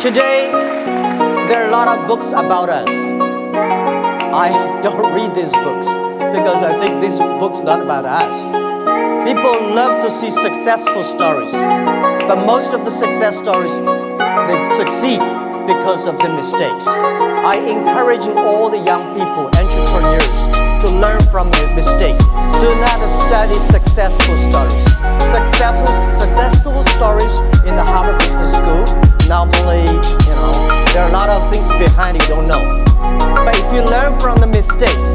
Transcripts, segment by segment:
Today, there are a lot of books about us. I don't read these books because I think these books are not about us. People love to see successful stories, but most of the success stories, they succeed because of the mistakes. I encourage all the young people, entrepreneurs, to learn from their mistakes. Do not study successful stories. Successful stories in the Harvard Business School, normally, there are a lot of things behind you don't know. But if you learn from the mistakes,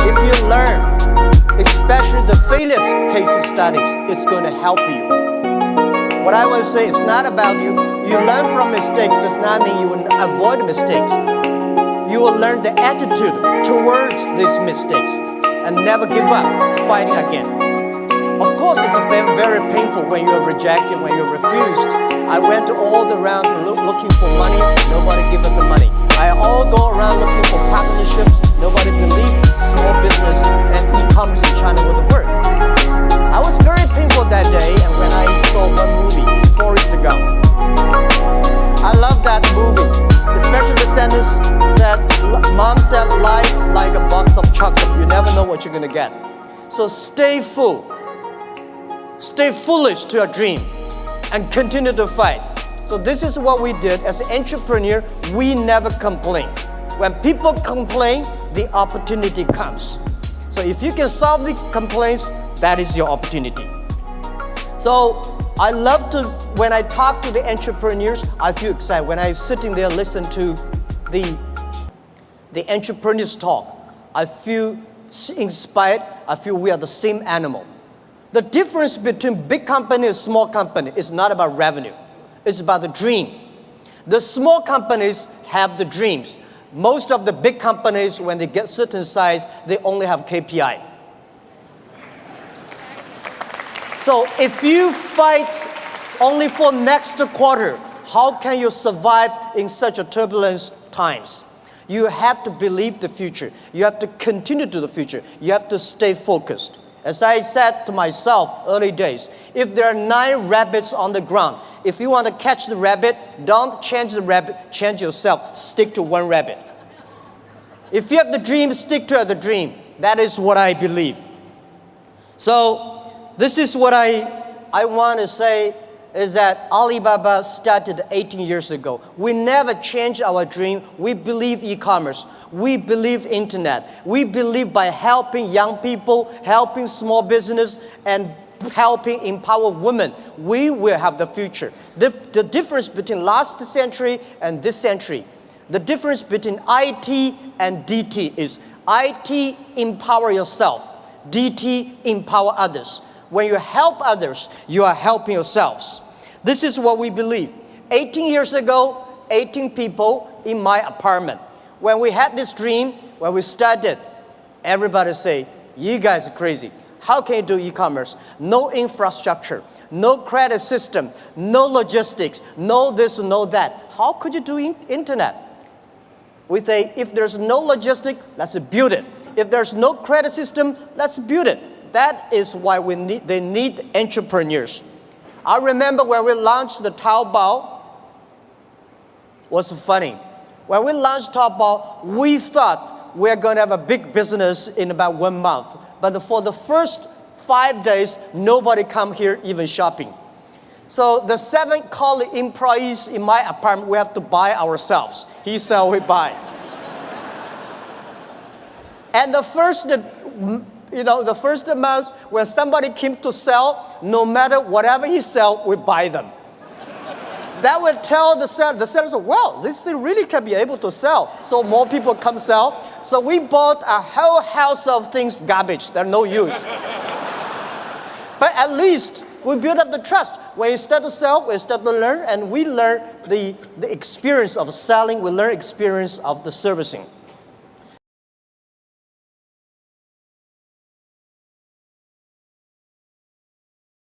if you learn, especially the failure case studies, it's going to help you. What I will say is not about you. You learn from mistakes does not mean you will avoid mistakes. You will learn the attitude towards these mistakes and never give up fighting again. Of course, it's very, very painful when you're rejected, when you're refused. I went all around looking for money. Nobody gave us the money. I all go around looking for partnerships. Nobody believed small business and e-commerce in China would work. I was very painful that day, and when I saw one movie, Forrest Gump. I love that movie, especially the sentence that Mom said, life like a box of chocolate. You never know what you're going to get. So stay full. Stay foolish to your dream and continue to fight. So this is what we did as an entrepreneur. We never complain. When people complain, the opportunity comes. So if you can solve the complaints, that is your opportunity. So I love to, when I talk to the entrepreneurs, I feel excited. When I'm sitting there listening to the entrepreneurs talk, I feel inspired. I feel we are the same animal. The difference between big company and small company is not about revenue. It's about the dream. The small companies have the dreams. Most of the big companies, when they get certain size, they only have KPI. So if you fight only for next quarter, how can you survive in such a turbulent times? You have to believe the future. You have to continue to the future. You have to stay focused. As I said to myself early days, if there are 9 rabbits on the ground, if you want to catch the rabbit, don't change the rabbit, change yourself. Stick to one rabbit. If you have the dream, stick to the dream. That is what I believe. So this is what I want to say is that Alibaba started 18 years ago. We never changed our dream. We believe e-commerce. We believe internet. We believe by helping young people, helping small business, and helping empower women, we will have the future. The difference between last century and this century, the difference between IT and DT is IT, empower yourself. DT, empower others. When you help others, you are helping yourselves. This is what we believe. 18 years ago, 18 people in my apartment. When we had this dream, when we started, everybody say, you guys are crazy. How can you do e-commerce? No infrastructure, no credit system, no logistics, no this, no that. How could you do internet? We say, if there's no logistics, let's build it. If there's no credit system, let's build it. That is why they need entrepreneurs. I remember when we launched the Taobao, was funny. When we launched Taobao, we thought we're going to have a big business in about 1 month. But for the first 5 days, nobody come here even shopping. So the 7 colleague employees in my apartment, we have to buy ourselves. He sell, we buy. And the first month, when somebody came to sell, no matter whatever he sell, we buy them. That would tell the seller, well, this thing really can be able to sell. So more people come sell. So we bought a whole house of things, garbage, they're no use. But at least we build up the trust. When you start to sell, we start to learn, and we learn the experience of selling, we learn experience of the servicing.